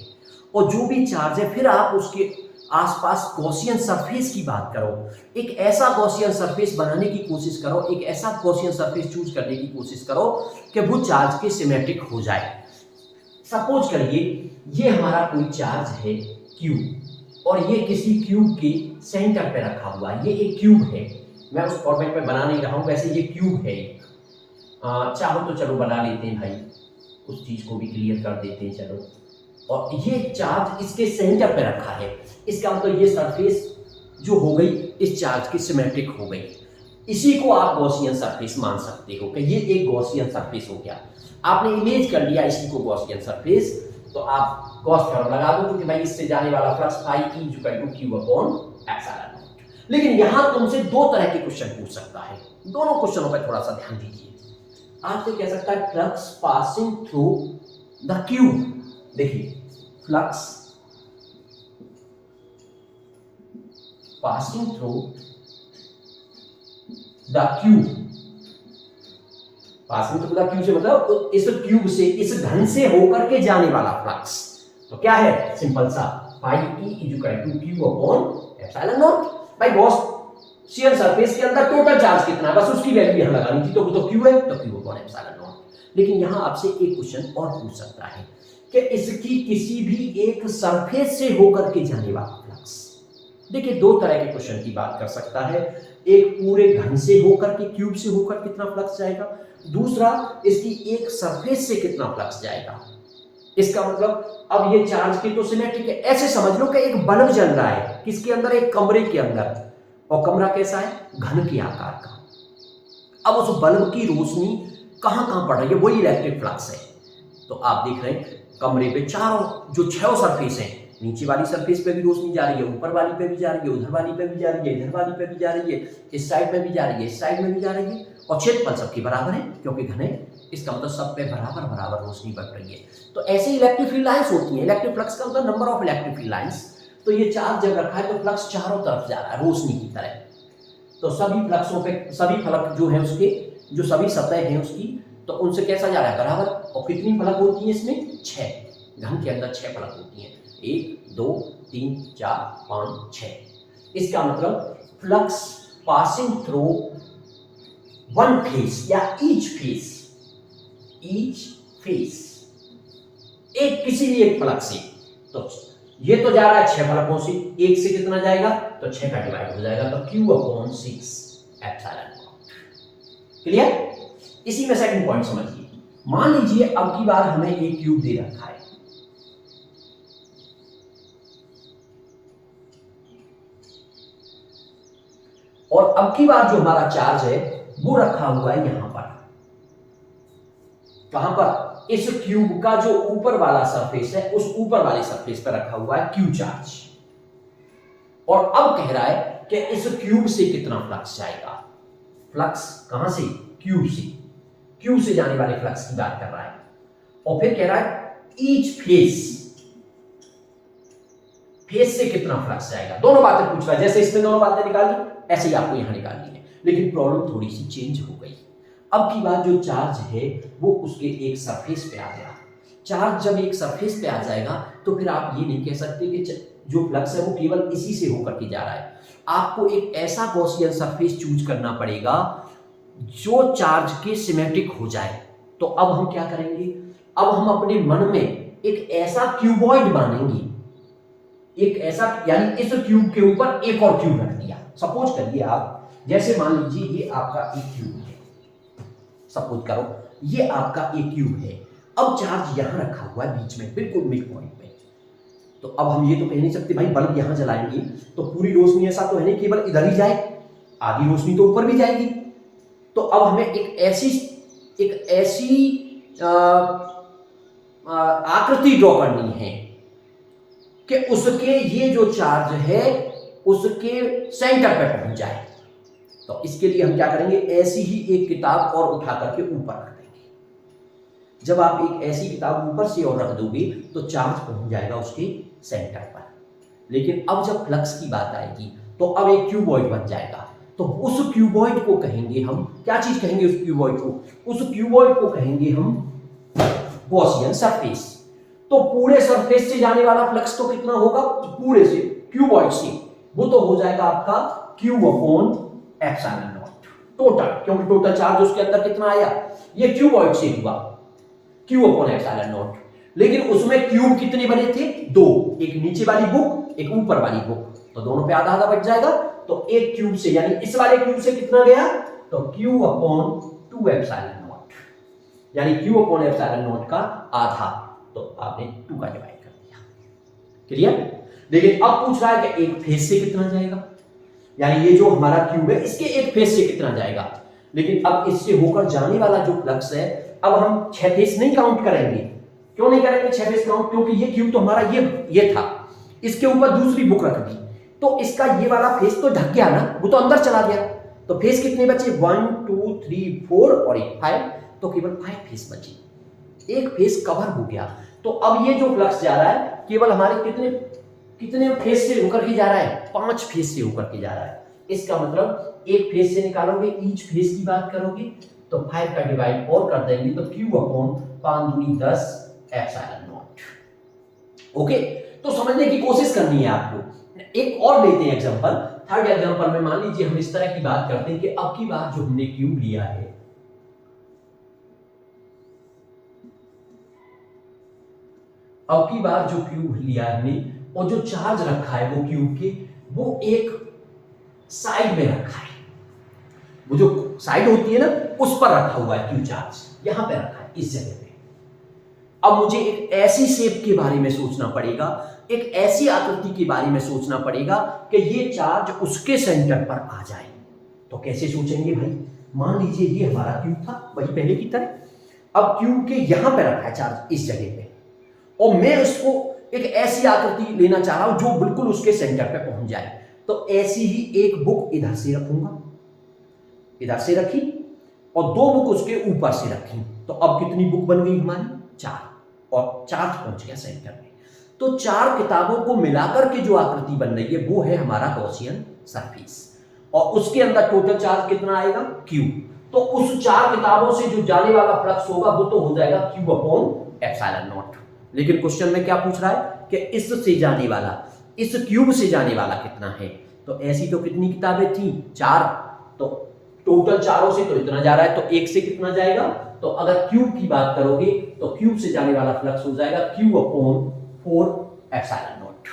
और जो भी चार्ज है फिर आप उसके आसपास गॉसियन सरफेस की बात करो। एक ऐसा गॉसियन सरफेस बनाने की कोशिश करो, एक ऐसा गॉसियन सरफेस चूज करने की कोशिश करो कि वो चार्ज के सिमेट्रिक हो जाए। सपोज करिए ये हमारा कोई चार्ज है Q, और ये किसी क्यूब के सेंटर पे रखा हुआ है। ये एक क्यूब है, मैं उस फॉर्मेट में बना नहीं रहा हूं, वैसे ये क्यूब है। चाहो तो चलो बना लेते हैं भाई, उस चीज को भी क्लियर कर देते हैं चलो। और ये चार्ज इसके सेंटर पे रखा है, इसका मतलब ये सरफेस जो हो गई इस चार्ज की सिमेट्रिक हो गई। इसी को आप गॉसियन सरफेस मान सकते हो कि ये एक गॉसियन सरफेस हो गया। आपने इमेज कर लिया इसी को गॉसियन सरफेस, तो आप गॉस थ्योरम लगा दो, क्योंकि भाई इससे जाने वाला flux phi E equal to Q upon epsilon naught. लेकिन यहां तुमसे दो तरह के क्वेश्चन पूछ सकता है, दोनों क्वेश्चनों पर थोड़ा सा ध्यान दीजिए। आपसे कह सकता है flux passing through the cube. देखिए, flux passing through the cube, passing through the cube से मतलब इस क्यूब से, इस घन से होकर के जाने वाला फ्लक्स। तो क्या है, सिंपल सा phi E equal to Q upon epsilon naught. भाई गॉसियन सरफेस के अंदर टोटल चार्ज कितना है, बस उसकी वैल्यू यहां लगानी थी, तो वो तो Q है, तो Q अपॉन एप्सिलॉन नॉट। लेकिन यहां आपसे एक क्वेश्चन और पूछ सकता है कि इसकी किसी भी एक सरफेस से होकर के जाने वाला फ्लक्स। देखिए, दो तरह के क्वेश्चन की बात कर सकता है, एक पूरे घन से होकर के, क्यूब से होकर कितना फ्लक्स जाएगा, दूसरा इसकी एक सरफेस से कितना फ्लक्स जाएगा। इसका मतलब अब ये चार्ज की तो सिमेट्रिक है, ऐसे समझ लो कि एक बल्ब जल रहा है किसके अंदर, एक कमरे के अंदर, और कमरा कैसा है, घन के आकार का। अब उस बल्ब की रोशनी कहां कहां पड़ रही है, वही इलेक्ट्रिक फ्लक्स है। तो आप देख रहे हैं कमरे पे चारों जो 6 सरफेस हैं, नीचे वाली सरफेस पे भी रोशनी जा रही है, ऊपर वाली पे भी जा रही है, उधर वाली पे भी जा रही है, इधर वाली पे भी जा रही है, इस साइड में भी जा रही है, इस साइड में भी जा रही है, और क्षेत्रफल सबके बराबर है क्योंकि घन है, इसका मतलब सब पे बराबर बराबर रोशनी बढ़ रही है। तो ऐसे इलेक्ट्रिक फील्ड लाइंस होती हैं। इलेक्ट्रिक फ्लक्स का मतलब number of electric field lines. तो ये चार्ज जब रखा है तो फ्लक्स चारों तरफ जा रहा है रोशनी की तरह। तो सभी फ्लक्सों पे, सभी फलक जो है उसके, जो सभी सतह हैं उसकी, तो उनसे कैसा जा रहा है, बराबर। और कितनी फलक होती है इसमें, 6। घन के अंदर 6 फलक होती हैं, 1 2 3 4 5 6। इसका मतलब flux passing through one face या ईच फेस, एक किसी भी एक फलक से। तो ये तो जा रहा है 6 फलकों से, 1 से कितना जाएगा तो 6 का डिवाइड हो जाएगा, तो Q/6 एप्सिलॉन नॉट। क्लियर? इसी में सेकंड पॉइंट समझिए। मान लीजिए अब की बार हमें एक क्यूब दे रखा है, और अब की बार जो हमारा चार्ज है वो रखा हुआ है यहां पर। कहां पर? इस क्यूब का जो ऊपर वाला सरफेस है उस ऊपर वाले सरफेस पर रखा हुआ है क्यू चार्ज। और अब कह रहा है कि इस क्यूब से कितना फ्लक्स जाएगा। फ्लक्स कहां से? क्यूब से। क्यूब से जाने वाले फ्लक्स की बात कर रहा है। और फिर कह रहा है ईच फेस से कितना फ्लक्स जाएगा। दोनों बातें पूछ रहा है, जैसे इसमें दोनों बातें निकाली ऐसे ही आपको यहां निकालनी है। लेकिन प्रॉब्लम थोड़ी सी चेंज हो गई। अब की बात जो चार्ज है वो उसके एक सरफेस पे आ गया। चार्ज जब एक सरफेस पे आ जाएगा तो फिर आप ये नहीं कह सकते कि जो फ्लक्स है वो केवल इसी से होकर के जा रहा है। आपको एक ऐसा गॉसियन सरफेस चूज करना पड़ेगा जो चार्ज के सिमेट्रिक हो जाए। तो अब हम क्या करेंगे? अब हम अपने मन में एक ऐसा क्यूबॉइड बांधेंगे, एक ऐसा, यानी इस क्यूब के ऊपर एक और क्यूब रख दिया। सपोज करिए आप, जैसे मान लीजिए ये आपका एक क्यूब है, सपोज करो ये आपका एक क्यूब है। अब चार्ज यहां रखा हुआ है बीच में, बिल्कुल मिड पॉइंट पे। तो अब हम ये तो कह नहीं सकते भाई बल्ब यहां जलाएंगे तो पूरी रोशनी, ऐसा तो है नहीं केवल इधर ही जाए, आधी रोशनी तो ऊपर भी जाएगी। तो अब हमें एक ऐसी आकृति ड्रॉ करनी है कि उसके ये जो चार्ज है उसके सेंटर पे पहुंच जाए। तो इसके लिए हम क्या करेंगे? ऐसी ही एक किताब और उठा करके ऊपर रख देंगे। जब आप एक ऐसी किताब ऊपर से और रख दोगे तो चार्ज पहुंच जाएगा उसके सेंटर पर। लेकिन अब जब फ्लक्स की बात आएगी तो अब एक क्यूबॉइड बन जाएगा। तो उस क्यूबॉइड को कहेंगे हम, क्या चीज कहेंगे उस क्यूबॉइड को? उस क्यूबॉइड को कहेंगे हम गॉसियन सरफेस। तो पूरे सरफेस से जाने वाला फ्लक्स तो कितना होगा? पूरे से, क्यूबॉइड से, वो तो हो जाएगा आपका Q/एप्सिलॉन नॉट टोटल, क्योंकि टोटल चार्ज उसके अंदर कितना आया? ये क्यूबॉइड से हुआ Q/एप्सिलॉन नॉट। लेकिन उसमें क्यूब कितने बने थे? 2, एक नीचे वाली बुक, एक ऊपर वाली बुक, तो दोनों पे आधा आधा बच जाएगा। तो एक क्यूब से, यानी इस वाले क्यूब से कितना गया? तो Q/2 एप्सिलॉन नॉट, यानी Q/एप्सिलॉन नॉट का आधा, तो आपने 2 का डिवाइड कर दिया। क्लियर? लेकिन अब पूछ रहा है कि एक फेस से कितना जाएगा, यानी ये जो हमारा क्यूब है इसके एक फेस से कितना जाएगा। लेकिन अब इससे होकर जाने वाला जो फ्लक्स है, अब हम 6 फेस नहीं काउंट करेंगे। क्यों नहीं करेंगे 6 फेस काउंट? क्योंकि ये क्यूब तो हमारा ये था, इसके ऊपर दूसरी बुक रख दी तो इसका ये वाला फेस तो ढक गया ना, वो तो अंदर चला गया। तो फेस कितने बचे? 1 2 3 4 और एक 5, तो केवल 5 फेस बचे। एक फेस कवर हो गया। तो अब ये जो फ्लक्स जा रहा है केवल हमारे कितने फेस से होकर के जा रहा है? 5 फेस से होकर के जा रहा है। इसका मतलब एक फेस से निकालोगे, ईच फेस की बात करोगे तो 5 का डिवाइड और कर देंगे तो Q/5 दूनी 10 एप्सिलॉन नॉट। ओके, तो समझने की कोशिश करनी है आपको। एक और लेते हैं एग्जांपल। थर्ड एग्जांपल में मान लीजिए हम इस तरह की बात करते हैं कि अब की बार जो हमने क्यूब लिया है, अब की बार जो क्यूब लिया है हमने और जो चार्ज रखा है वो क्यूब के, वो एक साइड में रखा है। वो जो साइड होती है ना उस पर रखा हुआ है क्यू चार्ज, यहां पे रखा है इस जगह पे। अब मुझे एक ऐसी शेप के बारे में सोचना पड़ेगा, एक ऐसी आकृति के बारे में सोचना पड़ेगा कि ये चार्ज उसके सेंटर पर आ जाए। तो कैसे सोचेंगे भाई? मान लीजिए ये हमारा क्यूब था वही पहले की तरह। अब क्यूब के यहां पे रखा है चार्ज इस जगह पे, और मैं उसको एक ऐसी आकृति लेना चाह रहा हूं जो बिल्कुल उसके सेंटर पे पहुंच जाए। तो ऐसी ही एक बुक इधर से रखूंगा, इधर से रखी, और 2 बुक उसके ऊपर से रखी। तो अब कितनी बुक बन गई हमारी? 4, और चार्ज पहुंच गया सेंटर में। तो 4 किताबों को मिलाकर के जो आकृति बन रही है वो है हमारा गॉसियन सरफेस, और उसके अंदर टोटल चार्ज कितना आएगा? Q। तो उस 4 किताबों से जो जाने वाला फ्लक्स होगा वो तो हो जाएगा Q/एप्सिलॉन नॉट। लेकिन क्वेश्चन में क्या पूछ रहा है कि इससे जाने वाला, इस क्यूब से जाने वाला कितना है? तो ऐसी तो कितनी किताबें थी? 4, तो टोटल चारों से तो इतना जा रहा है, तो एक से कितना जाएगा? तो अगर क्यूब की बात करोगे तो क्यूब से जाने वाला फ्लक्स हो जाएगा Q/4 एप्सिलॉन नॉट।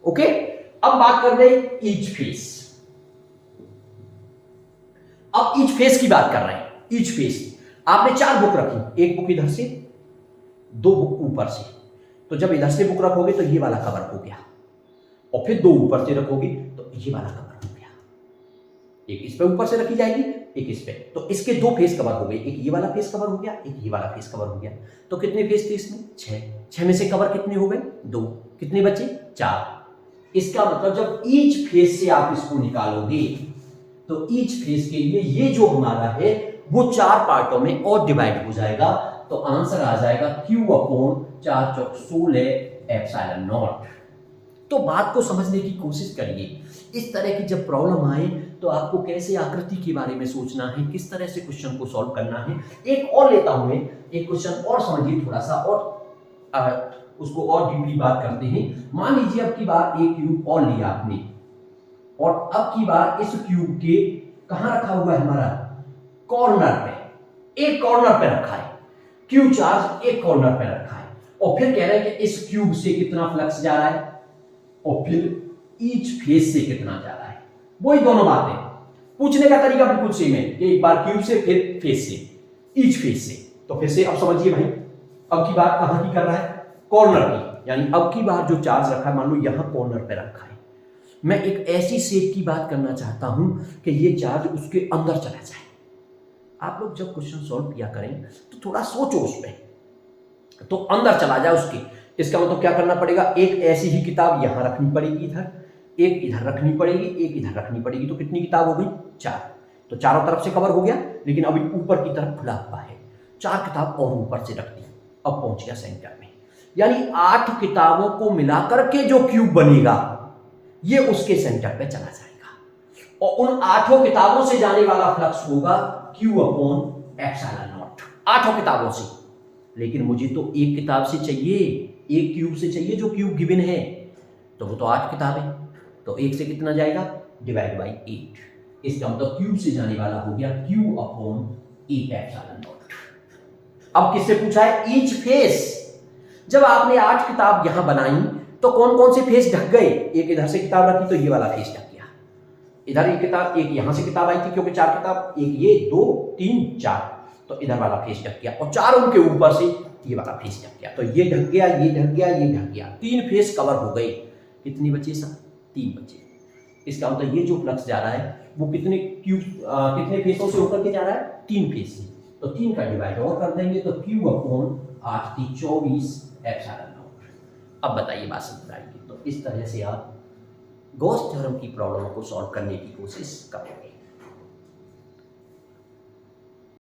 ओके, अब बात कर रहे हैं ईच फेस। अब ईच फेस की बात कर रहे हैं। ईच फेस आपने 4 बुक रखी, एक बुक इधर से, 2 बुक ऊपर से। तो जब इधर से बुक रखोगे तो ये वाला कवर हो गया, और फिर 2 ऊपर से रखोगे तो ये वाला कवर हो गया। एक इस पे ऊपर से रखी जाएगी, एक इस पे, तो इसके 2 फेस कवर हो गए। एक ये वाला फेस कवर हो गया, एक ये वाला फेस कवर हो गया। तो कितने फेस थे इसमें? 6 में से कवर कितने हो गए? 2। कितने बचे? 4। इसका मतलब जब ईच फेस से आप इसको निकालोगे तो ईच फेस के लिए ये जो हमारा है वो 4 पार्टों में और डिवाइड हो जाएगा। तो आंसर आ जाएगा Q/4 चौक 16 एप्सिलॉन नॉट। तो बात को समझने की कोशिश करिए। इस तरह की जब प्रॉब्लम आए तो आपको कैसे आकृति के बारे में सोचना है, किस तरह से क्वेश्चन को सॉल्व करना है। एक और लेता हूं मैं, एक क्वेश्चन और समझिए थोड़ा सा, और उसको और डीपली बात करते हैं। मान लीजिए अब की बार एक क्यूब और लिया आपने, और अब की बार इस क्यूब के कहां रखा हुआ है हमारा? कॉर्नर पे, एक कॉर्नर पे रखा है। क्यू चार्ज एक कॉर्नर पे रखा है, और फिर कह रहे हैं कि इस क्यूब से कितना फ्लक्स जा रहा है, और फिर ईच फेस से कितना जा रहा है। वही दोनों बातें, पूछने का तरीका बिल्कुल सेम है कि एक बार क्यूब से, फिर फेस से, ईच फेस से। तो फिर से अब समझिए भाई, अब की बात कहां की कर रहा है? कॉर्नर की। यानी अब की बार जो चार्ज रखा है, मान लो यहां कॉर्नर पे रखा है, मैं एक ऐसी शेप की बात करना चाहता हूं कि ये चार्ज उसके अंदर चला जाए। आप लोग जब क्वेश्चन सॉल्व किया करें तो थोड़ा सोचो उस पर, तो अंदर चला जाए उसके। इसका मतलब क्या करना पड़ेगा? एक ऐसी ही किताब यहां रखनी पड़ेगी, इधर एक, इधर रखनी पड़ेगी, एक इधर रखनी पड़ेगी। तो कितनी किताब हो गई? 4। तो चारों तरफ से कवर हो गया, लेकिन अभी ऊपर की तरफ खुला हुआ है। 4 किताब और ऊपर से रख दी, अब पहुंच गया सेंटर में। यानी 8 किताबों को मिलाकर के जो क्यूब बनेगा ये उसके सेंटर पे चला जाएगा, और उन 8 किताबों से जाने वाला फ्लक्स होगा Q/ε0। 8 किताबों से। लेकिन मुझे तो एक किताब से चाहिए, एक क्यूब से चाहिए जो क्यूब गिवन है, तो वो तो 8 किताबें, तो 1 से कितना जाएगा? Divide by 8। इसका मतलब क्यूब से जाने वाला हो गया Q/8ε0। अब किससे पूछा है? Each face. जब आपने 8 किताब यहां बनाई तो कौन कौन से फेस ढक गए? एक इधर से किताब रखी तो ये वाला फेस ढक गया, इधर एक किताब, एक यहां से किताब आई थी क्योंकि 4 किताब, एक ये, 2, 3, 4, तो इधर वाला फेस ढक गया, और 4 उनके ऊपर से ये वाला फेस ढक गया। तो ये ढक गया, ये ढक गया, ये ढक गया, 3 फेस कवर हो गए। कितनी बचे सब? 3 बचे। इसका मतलब ये जो फ्लक्स जा रहा है वो कितने कितने फेसों से होकर के जा रहा है? 3 फेस से। तो 3 का डिवाइड और कर देंगे तो Q/8 24 एप्सिलॉन नॉट। अब बताइए बात समझ आएगी। तो इस तरह से आप गॉस थ्योरम की प्रॉब्लम को सॉल्व करने की कोशिश कर